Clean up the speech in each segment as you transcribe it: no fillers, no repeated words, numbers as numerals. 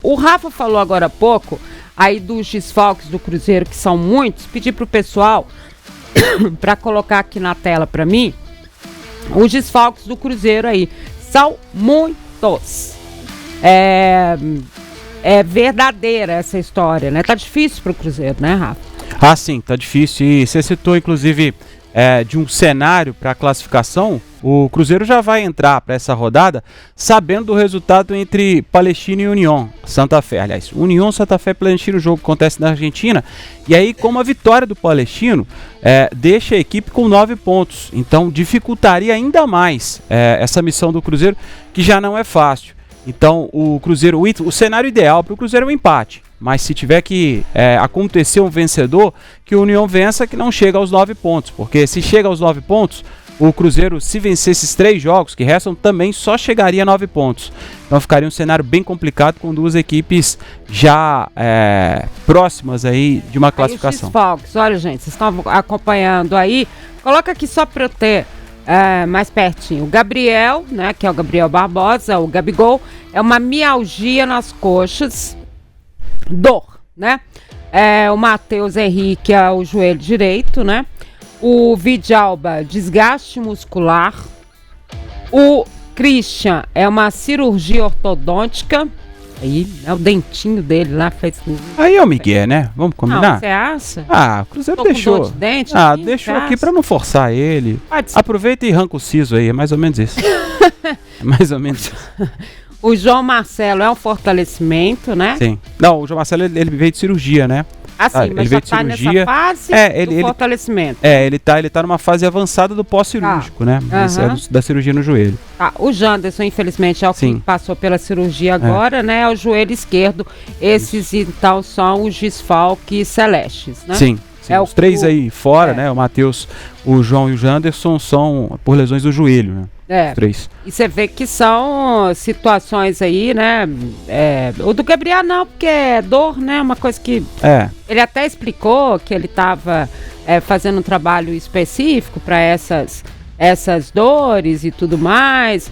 O Rafa falou agora há pouco aí dos desfalques do Cruzeiro, que são muitos. Pedi pro pessoal para colocar aqui na tela para mim os desfalques do Cruzeiro aí. São muitos. É verdadeira essa história, né? Tá difícil pro Cruzeiro, né, Rafa? Ah, sim, tá difícil. E você citou, inclusive, de um cenário para a classificação. O Cruzeiro já vai entrar para essa rodada sabendo do resultado entre Palestino e União Santa Fé. Aliás, União Santa Fé e Palestino, o jogo que acontece na Argentina. E aí, como a vitória do Palestino deixa a equipe com 9 pontos. Então, dificultaria ainda mais essa missão do Cruzeiro, que já não é fácil. Então, o Cruzeiro, o cenário ideal para o Cruzeiro é um empate. Mas se tiver que acontecer um vencedor, que o União vença, que não chega aos 9 pontos. Porque se chega aos 9 pontos, o Cruzeiro, se vencer esses 3 jogos que restam, também só chegaria a 9 pontos. Então ficaria um cenário bem complicado com duas equipes já próximas aí de uma classificação. Olha, gente, vocês estão acompanhando aí. Coloca aqui só para eu ter mais pertinho. O Gabriel, né, que é o Gabriel Barbosa, o Gabigol, é uma mialgia nas coxas, dor, né? O Matheus Henrique é o joelho direito, né? O Vidalba, desgaste muscular. O Christian é uma cirurgia ortodôntica. Aí, o dentinho dele lá fez... Aí é o Miguel, né? Vamos combinar? Você acha? O Cruzeiro deixou. Deixou aqui pra não forçar ele. Aproveita e arranca o siso aí, é mais ou menos isso. Mais ou menos isso. O João Marcelo é um fortalecimento, né? Sim. Não, o João Marcelo, ele veio de cirurgia, né? Sim, mas já tá nessa fase do fortalecimento. Ele tá numa fase avançada do pós-cirúrgico, né? Da cirurgia no joelho. O Janderson, infelizmente, é o que passou pela cirurgia agora, né? É o joelho esquerdo. Esses, então, são os desfalques celestes, né? Sim. Os 3 aí fora, né? O Matheus, o João e o Janderson são por lesões do joelho, né? Os 3. E você vê que são situações aí, né? O do Gabriel não, porque é dor, né? Uma coisa que... Ele até explicou que ele estava fazendo um trabalho específico para essas dores e tudo mais.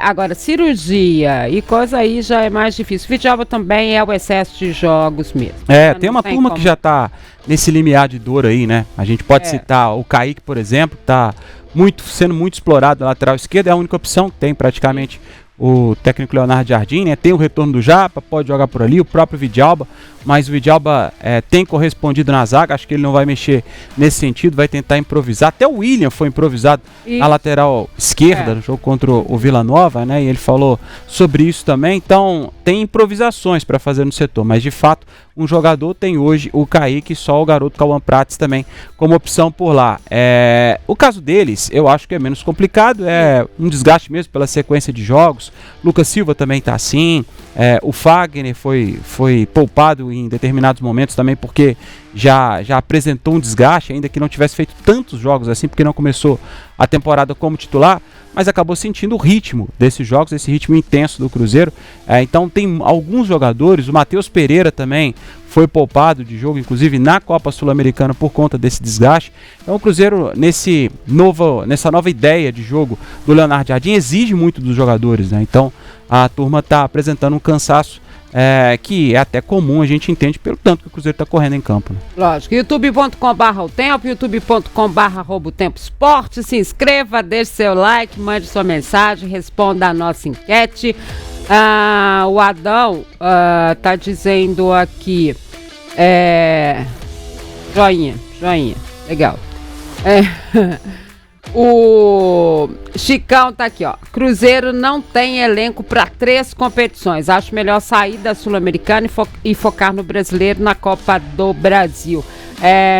Agora, cirurgia e coisa aí já é mais difícil. Vidalba também é o excesso de jogos mesmo. Tem uma turma que já está nesse limiar de dor aí, né? A gente pode citar o Kaique, por exemplo, que está sendo muito explorado na lateral esquerda. É a única opção que tem praticamente o técnico Leonardo Jardim, né? Tem o retorno do Japa, pode jogar por ali, o próprio Vidalba, mas o Vidalba tem correspondido na zaga, acho que ele não vai mexer nesse sentido, vai tentar improvisar. Até o William foi improvisado na lateral esquerda no jogo contra o Vila Nova, né? E ele falou sobre isso também. Então tem improvisações para fazer no setor, mas de fato um jogador tem hoje o Kaique, só o garoto Cauã Prates também como opção por lá. O caso deles eu acho que é menos complicado, é um desgaste mesmo pela sequência de jogos. Lucas Silva também tá assim, o Fagner foi poupado em determinados momentos também porque já apresentou um desgaste, ainda que não tivesse feito tantos jogos assim, porque não começou a temporada como titular, mas acabou sentindo o ritmo desses jogos, esse ritmo intenso do Cruzeiro. Então tem alguns jogadores, o Matheus Pereira também foi poupado de jogo, inclusive na Copa Sul-Americana por conta desse desgaste. Então o Cruzeiro, nessa nova ideia de jogo do Leonardo Jardim, exige muito dos jogadores, né? Então a turma está apresentando um cansaço que é até comum, a gente entende pelo tanto que o Cruzeiro está correndo em campo, né? Lógico, youtube.com/otempo, youtube.com/otempo esporte, se inscreva, deixe seu like, mande sua mensagem, responda a nossa enquete. O Adão tá dizendo aqui, joinha, legal. O Chicão tá aqui, ó. Cruzeiro não tem elenco para 3 competições. Acho melhor sair da Sul-Americana e focar no brasileiro, na Copa do Brasil.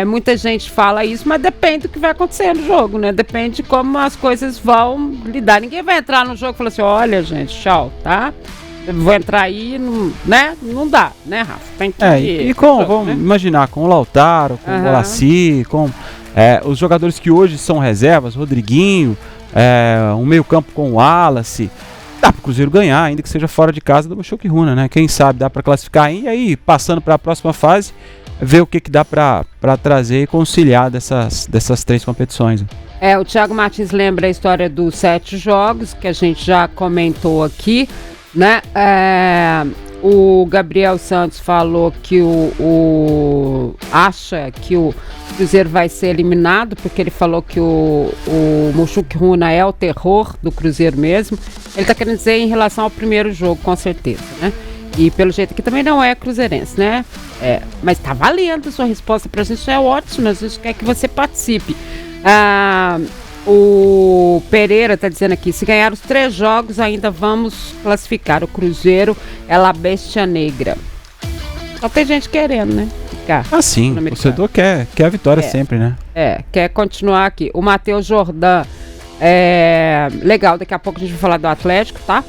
Muita gente fala isso, mas depende do que vai acontecer no jogo, né? Depende de como as coisas vão lidar. Ninguém vai entrar no jogo e falar assim, olha, gente, tchau, tá? Eu vou entrar aí, né? Não dá, né, Rafa? Tem que vamos imaginar, com o Lautaro, com o Bolassi, com... os jogadores que hoje são reservas, Rodriguinho, um meio campo com o Wallace, dá pro Cruzeiro ganhar, ainda que seja fora de casa do Mochoquiruna, né? Quem sabe dá para classificar e aí, passando para a próxima fase, ver o que dá para trazer e conciliar dessas 3 competições. O Thiago Martins lembra a história dos 7 jogos, que a gente já comentou aqui, né? O Gabriel Santos falou que acha que o Cruzeiro vai ser eliminado, porque ele falou que o Mushoku Runa é o terror do Cruzeiro mesmo. Ele tá querendo dizer em relação ao primeiro jogo, com certeza, né? E pelo jeito aqui também não é cruzeirense, né? Mas tá valendo a sua resposta pra gente, isso é ótimo, a gente quer que você participe. O Pereira tá dizendo aqui, se ganhar os 3 jogos ainda vamos classificar. O Cruzeiro é La Bestia Negra. Só tem gente querendo, né? Ficar. Sim, o torcedor quer a vitória sempre, né? Quer continuar aqui. O Matheus Jordan, legal, daqui a pouco a gente vai falar do Atlético, tá?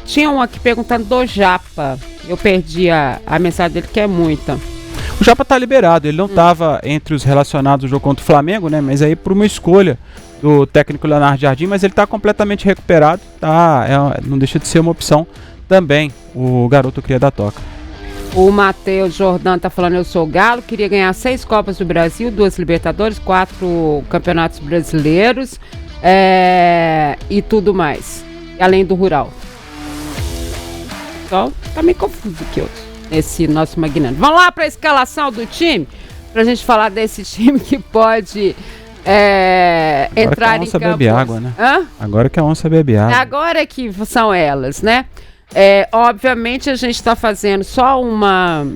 Tinha um aqui perguntando do Japa. Eu perdi a mensagem dele, que é muita. O Japa tá liberado, ele não estava entre os relacionados do jogo contra o Flamengo, né? Mas aí por uma escolha do técnico Leonardo Jardim, mas ele tá completamente recuperado, tá? Não deixa de ser uma opção também, o garoto cria da toca. O Matheus Jordan tá falando, eu sou Galo, queria ganhar 6 Copas do Brasil, 2 Libertadores, 4 Campeonatos Brasileiros e tudo mais, além do Rural. Só tá meio confuso aqui hoje, esse nosso magnânimo. Vamos lá para a escalação do time, pra gente falar desse time que pode entrar em campo. Agora que a onça bebe água, né? Agora que a onça bebe água. Agora que são elas, né? Obviamente a gente está fazendo só uma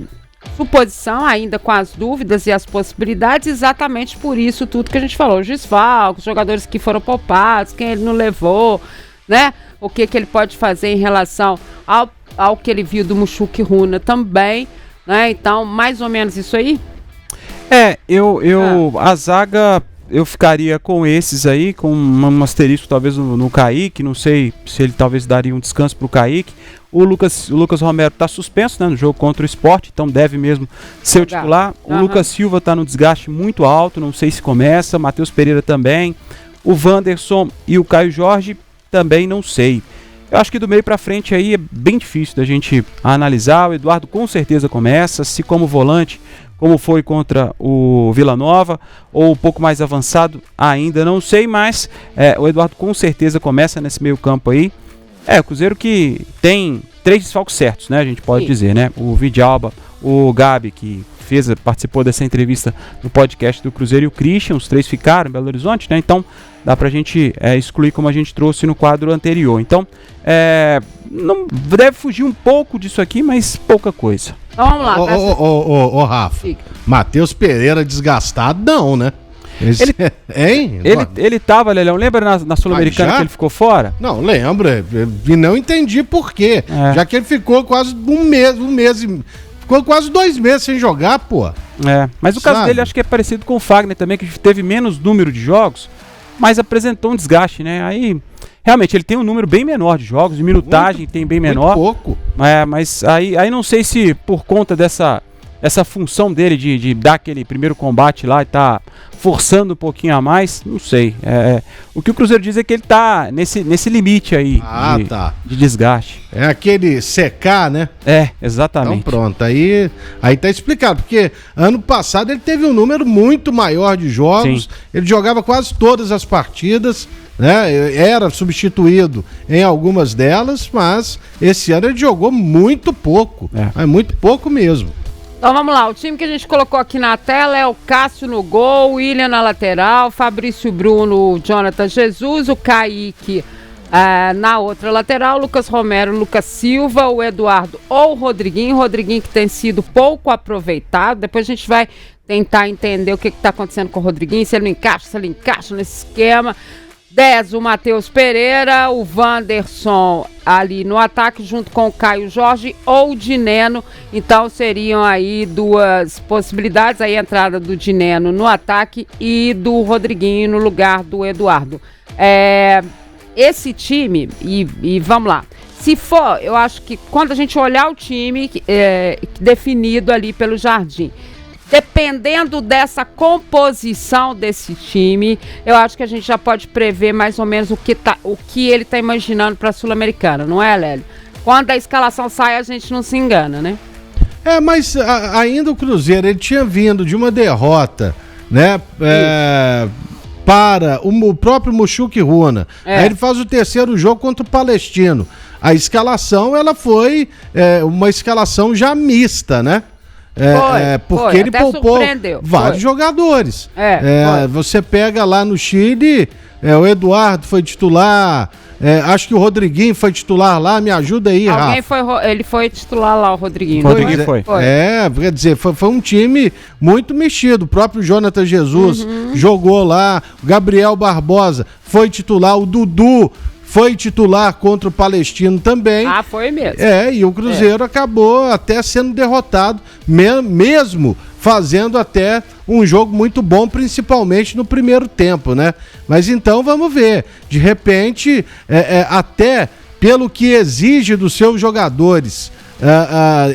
suposição ainda com as dúvidas e as possibilidades, exatamente por isso tudo que a gente falou, os desfalques, jogadores que foram poupados, quem ele não levou, né? O que ele pode fazer em relação ao que ele viu do Mushoku Runa também, né? Então, mais ou menos isso aí? A zaga, eu ficaria com esses aí, com um asterisco talvez no Kaique, não sei se ele talvez daria um descanso pro Kaique. O Lucas Romero tá suspenso, né, no jogo contra o Sport, então deve mesmo ser o titular. O Lucas Silva tá no desgaste muito alto, não sei se começa. Matheus Pereira também. O Wanderson e o Caio Jorge também não sei. Eu acho que do meio pra frente aí é bem difícil da gente analisar. O Eduardo com certeza começa, se como volante, como foi contra o Vila Nova, ou um pouco mais avançado, ainda não sei, mas o Eduardo com certeza começa nesse meio campo aí. O Cruzeiro que tem 3 desfalques certos, né, a gente pode dizer, né? O Vidalba, o Gabi, que participou dessa entrevista no podcast do Cruzeiro, e o Christian, os 3 ficaram em Belo Horizonte, né? Então dá pra gente excluir como a gente trouxe no quadro anterior. Então, não deve fugir um pouco disso aqui, mas pouca coisa. Então vamos lá. Rafa, Matheus Pereira desgastado não, né? Ele tava, Lelão, lembra na Sul-Americana que ele ficou fora? Não, lembro, e não entendi por quê, já que ele ficou quase um mês ficou quase 2 meses sem jogar, pô. Mas o caso dele acho que é parecido com o Fagner também, que teve menos número de jogos, mas apresentou um desgaste, né? Aí, realmente, ele tem um número bem menor de jogos, de minutagem tem bem menor. Pouco. Mas aí não sei se por conta dessa função dele de dar aquele primeiro combate lá e tá forçando um pouquinho a mais, não sei. O que o Cruzeiro diz é que ele tá nesse limite aí de desgaste. É aquele secar, né? Exatamente. Então pronto, aí tá explicado, porque ano passado ele teve um número muito maior de jogos, ele jogava quase todas as partidas, né? Era substituído em algumas delas, mas esse ano ele jogou muito pouco, muito pouco mesmo. Então vamos lá, o time que a gente colocou aqui na tela é o Cássio no gol, o William na lateral, Fabrício Bruno, Jonathan Jesus, o Kaique na outra lateral, Lucas Romero, Lucas Silva, o Eduardo ou o Rodriguinho que tem sido pouco aproveitado. Depois a gente vai tentar entender o que está acontecendo com o Rodriguinho, se ele encaixa nesse esquema. 10, o Matheus Pereira, o Wanderson ali no ataque junto com o Caio Jorge ou o Dineno. Então seriam aí 2 possibilidades, aí a entrada do Dineno no ataque e do Rodriguinho no lugar do Eduardo. Esse time, e vamos lá, se for, eu acho que quando a gente olhar o time definido ali pelo Jardim, dependendo dessa composição desse time, eu acho que a gente já pode prever mais ou menos o que ele está imaginando para a Sul-Americana, não é, Lélio? Quando a escalação sai, a gente não se engana, né? Mas ainda o Cruzeiro, ele tinha vindo de uma derrota, né? para o próprio Mushuc Runa. Aí ele faz o terceiro jogo contra o Palestino. A escalação, ela foi uma escalação já mista, né? Porque ele poupou vários jogadores. Você pega lá no Chile, o Eduardo foi titular, acho que o Rodriguinho foi titular lá, me ajuda aí, Rafa. Ele foi titular lá, o Rodriguinho. Rodriguinho foi. Quer dizer, foi um time muito mexido. O próprio Jonathan Jesus jogou lá, o Gabriel Barbosa foi titular, o Dudu foi titular contra o Palestino também. Foi mesmo. E o Cruzeiro acabou até sendo derrotado, mesmo fazendo até um jogo muito bom, principalmente no primeiro tempo, né? Mas então vamos ver. De repente, até pelo que exige dos seus jogadores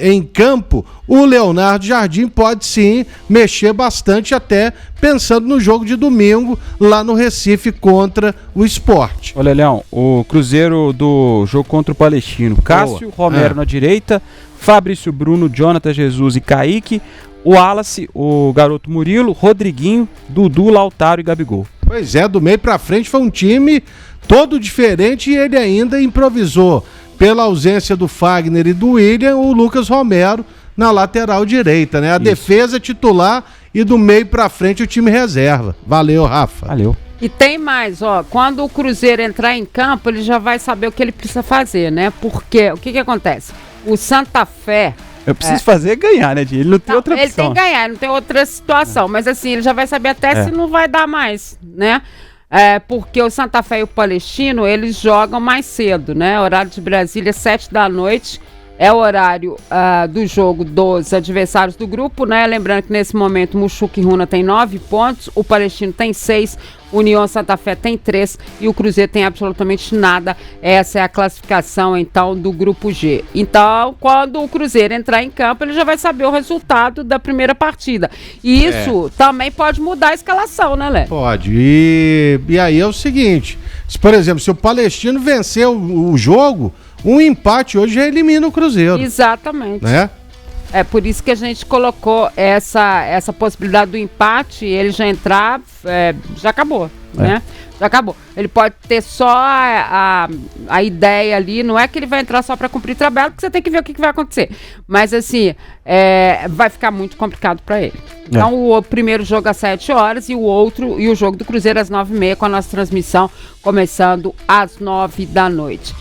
em campo, o Leonardo Jardim pode sim mexer bastante, até pensando no jogo de domingo lá no Recife contra o Sport. Olha, Leão, o Cruzeiro do jogo contra o Palestino: Cássio Romero na direita, Fabrício Bruno, Jonathan Jesus e Kaique, o Wallace, o garoto Murilo, Rodriguinho, Dudu, Lautaro e Gabigol. Pois é, do meio pra frente foi um time todo diferente, e ele ainda improvisou, pela ausência do Fagner e do William, o Lucas Romero na lateral direita, né? A defesa titular e do meio pra frente o time reserva. Valeu, Rafa. Valeu. E tem mais, quando o Cruzeiro entrar em campo, ele já vai saber o que ele precisa fazer, né? Porque o que acontece? O Santa Fé... Eu preciso fazer ganhar, né, Ele não tem outra opção. Ele tem que ganhar, não tem outra situação. Mas assim, ele já vai saber até se não vai dar mais, né? Porque o Santa Fé e o Palestino, eles jogam mais cedo, né? Horário de Brasília, 7 da noite. É o horário do jogo dos adversários do grupo, né? Lembrando que nesse momento o Mushuc Runa tem 9 pontos, o Palestino tem 6, União Santa Fé tem 3 e o Cruzeiro tem absolutamente nada. Essa é a classificação, então, do grupo G. Então, quando o Cruzeiro entrar em campo, ele já vai saber o resultado da primeira partida. E isso também pode mudar a escalação, né, Lé? Pode. E aí é o seguinte, por exemplo, se o Palestino vencer o jogo, um empate hoje já elimina o Cruzeiro. Exatamente. Né? É por isso que a gente colocou essa possibilidade do empate, ele já entrar, já acabou, né? Já acabou. Ele pode ter só a ideia ali, não é que ele vai entrar só para cumprir trabalho, porque você tem que ver o que vai acontecer. Mas assim, vai ficar muito complicado para ele. Então o primeiro jogo às 7 horas e o jogo do Cruzeiro às 9h30, com a nossa transmissão começando às 9 da noite.